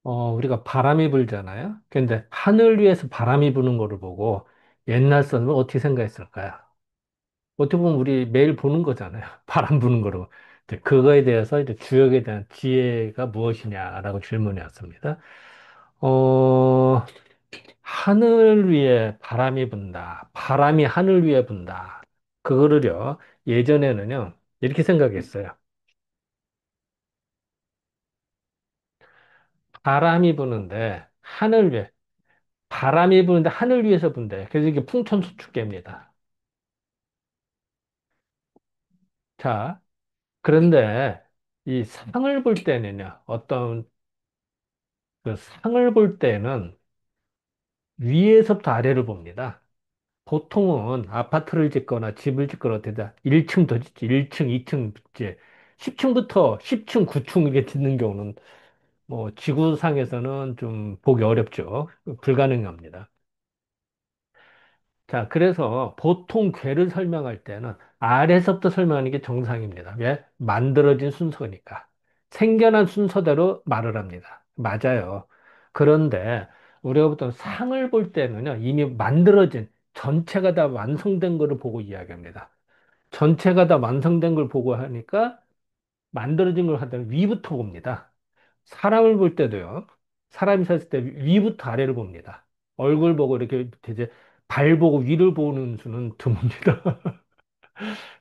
우리가 바람이 불잖아요. 근데 하늘 위에서 바람이 부는 거를 보고 옛날 사람은 어떻게 생각했을까요? 어떻게 보면 우리 매일 보는 거잖아요. 바람 부는 거로. 이제 그거에 대해서 이제 주역에 대한 지혜가 무엇이냐라고 질문이 왔습니다. 어, 하늘 위에 바람이 분다. 바람이 하늘 위에 분다. 그거를요, 예전에는요, 이렇게 생각했어요. 바람이 부는데, 바람이 부는데 하늘 위에서 분대. 그래서 이게 풍천수축계입니다. 자, 그런데 이 상을 볼 때는요, 어떤 그 상을 볼 때는 위에서부터 아래를 봅니다. 보통은 아파트를 짓거나 집을 짓거나 어디다 1층 더 짓지, 1층, 2층 짓지, 10층부터 10층, 9층 이렇게 짓는 경우는 뭐 지구상에서는 좀 보기 어렵죠. 불가능합니다. 자, 그래서 보통 괴를 설명할 때는 아래서부터 설명하는 게 정상입니다. 왜? 만들어진 순서니까. 생겨난 순서대로 말을 합니다. 맞아요. 그런데 우리가 보통 상을 볼 때는요, 이미 만들어진 전체가 다 완성된 거를 보고 이야기합니다. 전체가 다 완성된 걸 보고 하니까 만들어진 걸 하다가 위부터 봅니다. 사람을 볼 때도요. 사람이 섰을 때 위부터 아래를 봅니다. 얼굴 보고 이렇게 이제 발 보고 위를 보는 수는 드뭅니다.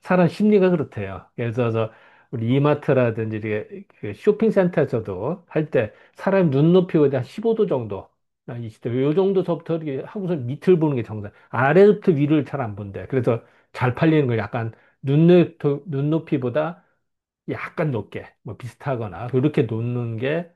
사람 심리가 그렇대요. 그래서 우리 이마트라든지 이렇게 그 쇼핑센터에서도 할 때 사람 눈높이가 한 15도 정도, 요 정도서부터 이렇게 하고서 밑을 보는 게 정상. 아래부터 위를 잘 안 본대. 그래서 잘 팔리는 걸 약간 눈높이보다 약간 높게 뭐 비슷하거나 그렇게 놓는 게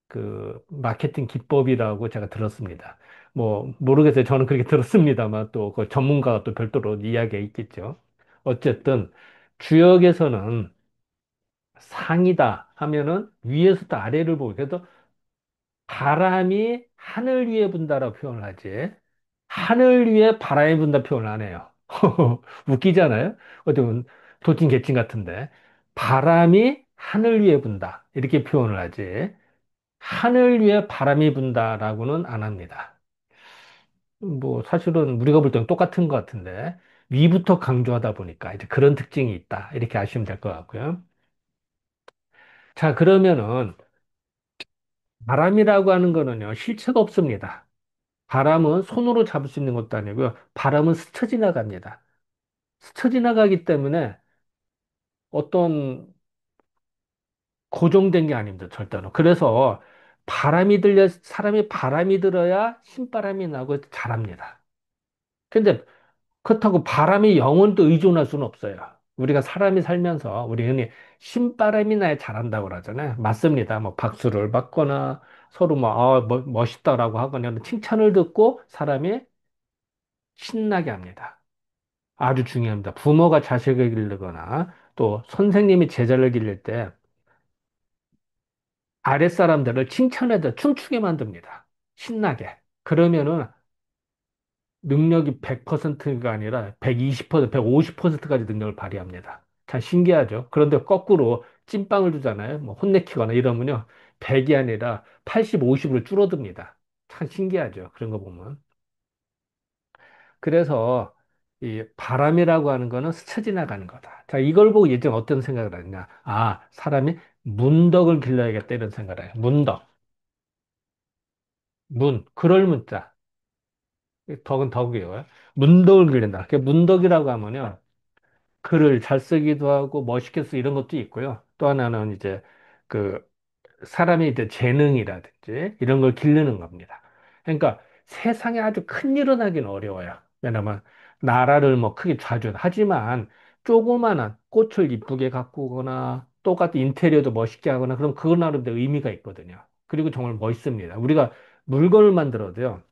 그 마케팅 기법이라고 제가 들었습니다. 뭐 모르겠어요. 저는 그렇게 들었습니다만 또 그 전문가가 또 별도로 이야기가 있겠죠. 어쨌든 주역에서는 상이다 하면은 위에서부터 아래를 보고 그래서 바람이 하늘 위에 분다라고 표현을 하지 하늘 위에 바람이 분다 표현을 안 해요. 웃기잖아요. 어쩌면 도찐 개찐 같은데 바람이 하늘 위에 분다 이렇게 표현을 하지 하늘 위에 바람이 분다라고는 안 합니다. 뭐 사실은 우리가 볼 때는 똑같은 것 같은데 위부터 강조하다 보니까 이제 그런 특징이 있다 이렇게 아시면 될 것 같고요. 자 그러면은 바람이라고 하는 거는요 실체가 없습니다. 바람은 손으로 잡을 수 있는 것도 아니고요. 바람은 스쳐 지나갑니다. 스쳐 지나가기 때문에 어떤 고정된 게 아닙니다. 절대로. 그래서 사람이 바람이 들어야 신바람이 나고 잘합니다. 근데 그렇다고 바람이 영원히 의존할 수는 없어요. 우리가 사람이 살면서 우리 흔히 신바람이 나야 잘한다고 그러잖아요. 맞습니다. 뭐 박수를 받거나 서로 멋있다라고 하거나 이런 칭찬을 듣고 사람이 신나게 합니다. 아주 중요합니다. 부모가 자식을 기르거나 또 선생님이 제자를 기를 때 아랫사람들을 칭찬해서 춤추게 만듭니다. 신나게. 그러면은 능력이 100%가 아니라 120%, 150%까지 능력을 발휘합니다. 참 신기하죠? 그런데 거꾸로 찐빵을 주잖아요. 뭐 혼내키거나 이러면요. 100이 아니라 80, 50으로 줄어듭니다. 참 신기하죠? 그런 거 보면. 그래서 이 바람이라고 하는 거는 스쳐 지나가는 거다. 자, 이걸 보고 예전에 어떤 생각을 하느냐. 아, 사람이 문덕을 길러야겠다 이런 생각을 해요. 문덕, 그럴 문자. 덕은 덕이에요. 문덕을 기른다. 그 문덕이라고 하면요. 글을 잘 쓰기도 하고 멋있게 쓰 이런 것도 있고요. 또 하나는 이제 그 사람의 이제 재능이라든지 이런 걸 기르는 겁니다. 그러니까 세상에 아주 큰 일은 하긴 어려워요. 왜냐면 나라를 뭐 크게 좌지우지 하지만 조그마한 꽃을 이쁘게 가꾸거나 똑같은 인테리어도 멋있게 하거나 그럼 그건 나름대로 의미가 있거든요. 그리고 정말 멋있습니다. 우리가 물건을 만들어도요.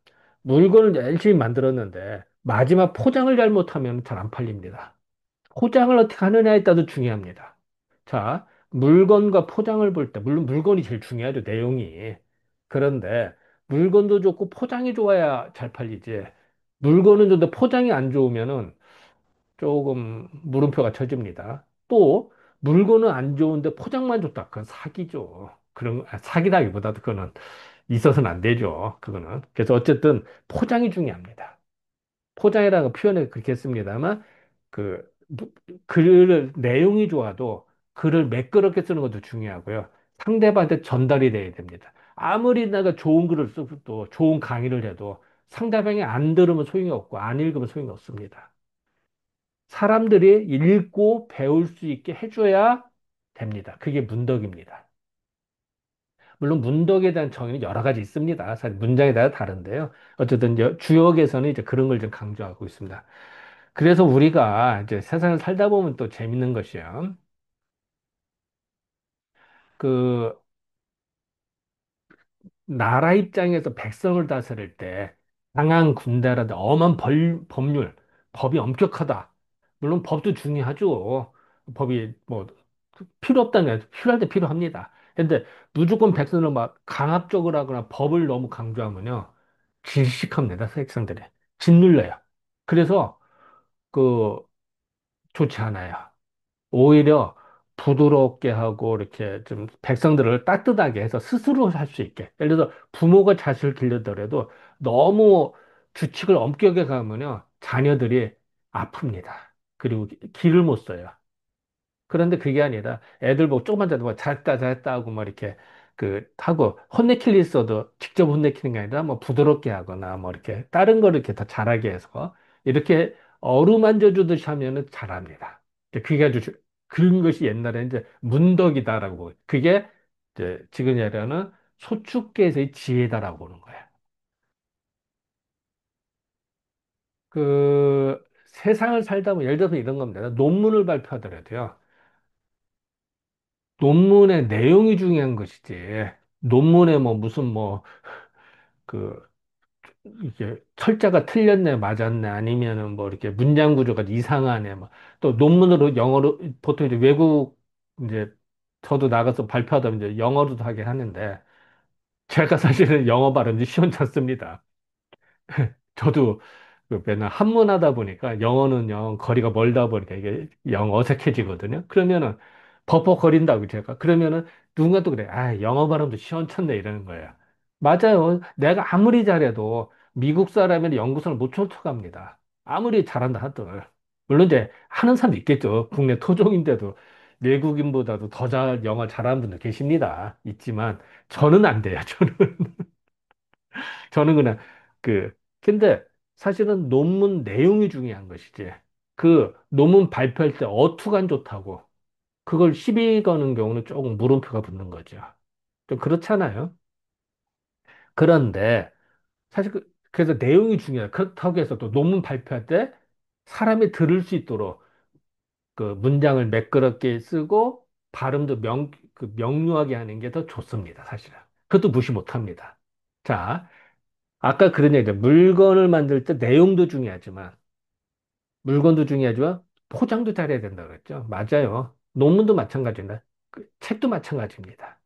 물건을 열심히 만들었는데 마지막 포장을 잘못하면 잘 안 팔립니다. 포장을 어떻게 하느냐에 따라서 중요합니다. 자, 물건과 포장을 볼 때, 물론 물건이 제일 중요하죠, 내용이. 그런데 물건도 좋고 포장이 좋아야 잘 팔리지. 물건은 좋은데 포장이 안 좋으면은 조금 물음표가 쳐집니다. 또 물건은 안 좋은데 포장만 좋다. 그건 사기죠. 사기라기보다도 그거는 있어서는 안 되죠. 그거는. 그래서 어쨌든 포장이 중요합니다. 포장이라고 표현을 그렇게 했습니다만, 그, 글을, 내용이 좋아도 글을 매끄럽게 쓰는 것도 중요하고요. 상대방한테 전달이 돼야 됩니다. 아무리 내가 좋은 글을 써도, 좋은 강의를 해도 상대방이 안 들으면 소용이 없고, 안 읽으면 소용이 없습니다. 사람들이 읽고 배울 수 있게 해줘야 됩니다. 그게 문덕입니다. 물론 문덕에 대한 정의는 여러 가지 있습니다. 사실 문장에 따라 다른데요. 어쨌든 주역에서는 이제 그런 걸 좀 강조하고 있습니다. 그래서 우리가 이제 세상을 살다 보면 또 재밌는 것이요. 그 나라 입장에서 백성을 다스릴 때 강한 군대라든 엄한 법률, 법이 엄격하다. 물론 법도 중요하죠. 법이 뭐 필요 없다면 필요할 때 필요합니다. 근데 무조건 백성을 막 강압적으로 하거나 법을 너무 강조하면요. 질식합니다, 백성들이. 짓눌려요. 그래서 그 좋지 않아요. 오히려 부드럽게 하고 이렇게 좀 백성들을 따뜻하게 해서 스스로 할 수 있게. 예를 들어서 부모가 자식을 길르더라도 너무 규칙을 엄격하게 가면요. 자녀들이 아픕니다. 그리고 길을 못 써요. 그런데 그게 아니라 애들 보고 조금만 자도 뭐 잘했다 잘했다 하고 뭐 이렇게 하고 혼내킬 일 있어도 직접 혼내키는 게 아니라 뭐 부드럽게 하거나 뭐 이렇게 다른 거를 이렇게 더 잘하게 해서 이렇게 어루만져 주듯이 하면은 잘합니다. 그게 아주 그런 것이 옛날에 이제 문덕이다라고 그게 이제 지금 얘기하는 소축계에서의 지혜다라고 보는 거예요. 세상을 살다 보면 예를 들어서 이런 겁니다. 논문을 발표하더라도요. 논문의 내용이 중요한 것이지. 논문에 뭐 무슨 뭐 그 이게 철자가 틀렸네 맞았네 아니면은 뭐 이렇게 문장 구조가 이상하네 뭐 또 논문으로 영어로 보통 이제 외국 이제 저도 나가서 발표하다 보면 이제 영어로도 하긴 하는데 제가 사실은 영어 발음이 시원찮습니다. 저도 맨날 한문하다 보니까 영어는 영 거리가 멀다 보니까 이게 영 어색해지거든요. 그러면은 버벅거린다고 제가. 그러면은 누군가 또 그래. 아, 영어 발음도 시원찮네 이러는 거예요. 맞아요. 내가 아무리 잘해도 미국 사람이나 영국 사람 못 쫓아갑니다. 아무리 잘한다 하더라도. 물론 이제 하는 사람도 있겠죠. 국내 토종인데도 외국인보다도 더 영어 잘하는 분들 계십니다. 있지만 저는 안 돼요. 저는 그냥 그 근데 사실은 논문 내용이 중요한 것이지. 그 논문 발표할 때 어투가 안 좋다고 그걸 시비 거는 경우는 조금 물음표가 붙는 거죠. 좀 그렇잖아요. 그런데 사실 그래서 내용이 중요해요. 그렇다고 해서 또 논문 발표할 때 사람이 들을 수 있도록 그 문장을 매끄럽게 쓰고 발음도 명료하게 하는 게 더 좋습니다. 사실은. 그것도 무시 못 합니다. 자, 아까 그런 얘기죠. 물건을 만들 때 내용도 중요하지만, 물건도 중요하지만, 포장도 잘해야 된다고 그랬죠. 맞아요. 논문도 마찬가지입니다. 책도 마찬가지입니다.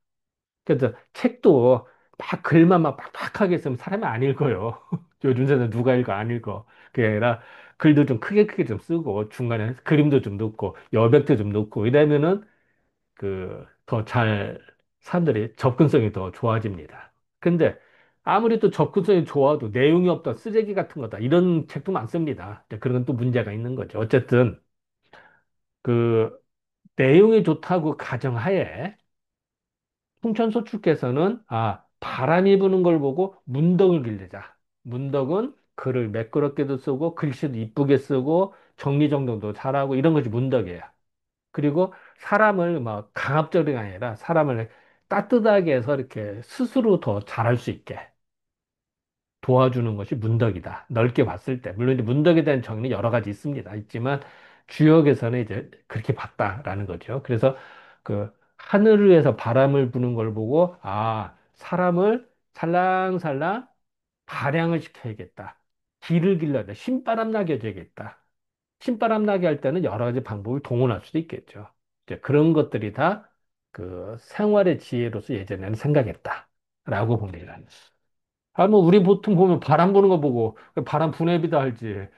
그래서 책도 막 글만 막 빡빡하게 쓰면 사람이 안 읽어요. 요즘 세대 누가 읽어, 안 읽어. 그게 아니라 글도 좀 크게 크게 좀 쓰고, 중간에 그림도 좀 넣고, 여백도 좀 넣고, 이러면은 더 사람들이 접근성이 더 좋아집니다. 근데 아무리 또 접근성이 좋아도 내용이 없다, 쓰레기 같은 거다, 이런 책도 많습니다. 이제 그런 건 또 문제가 있는 거죠. 어쨌든, 그, 내용이 좋다고 가정하에, 풍천소축께서는, 바람이 부는 걸 보고 문덕을 기르자. 문덕은 글을 매끄럽게도 쓰고, 글씨도 이쁘게 쓰고, 정리정돈도 잘하고, 이런 것이 문덕이에요. 그리고 사람을 막 강압적이 아니라 사람을 따뜻하게 해서 이렇게 스스로 더 잘할 수 있게 도와주는 것이 문덕이다. 넓게 봤을 때. 물론 이제 문덕에 대한 정의는 여러 가지 있습니다. 있지만 주역에서는 이제 그렇게 봤다라는 거죠. 그래서 하늘을 위해서 바람을 부는 걸 보고 사람을 살랑살랑 발양을 시켜야겠다. 길을 길러야 돼. 신바람 나게 해줘야겠다. 신바람 나게 할 때는 여러 가지 방법을 동원할 수도 있겠죠. 이제 그런 것들이 다 생활의 지혜로서 예전에는 생각했다라고 봅니다. 뭐 우리 보통 보면 바람 부는 거 보고 바람 분해비다 할지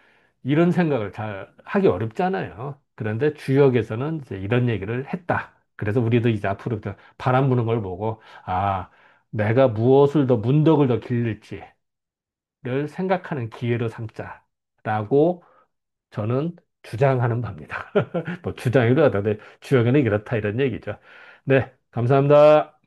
이런 생각을 잘 하기 어렵잖아요. 그런데 주역에서는 이제 이런 얘기를 했다. 그래서 우리도 이제 앞으로 바람 부는 걸 보고, 아, 내가 무엇을 더, 문덕을 더 기를지를 생각하는 기회로 삼자라고 저는 주장하는 바입니다. 뭐 주장이라 하던데 주영이는 이렇다 이런 얘기죠. 네, 감사합니다.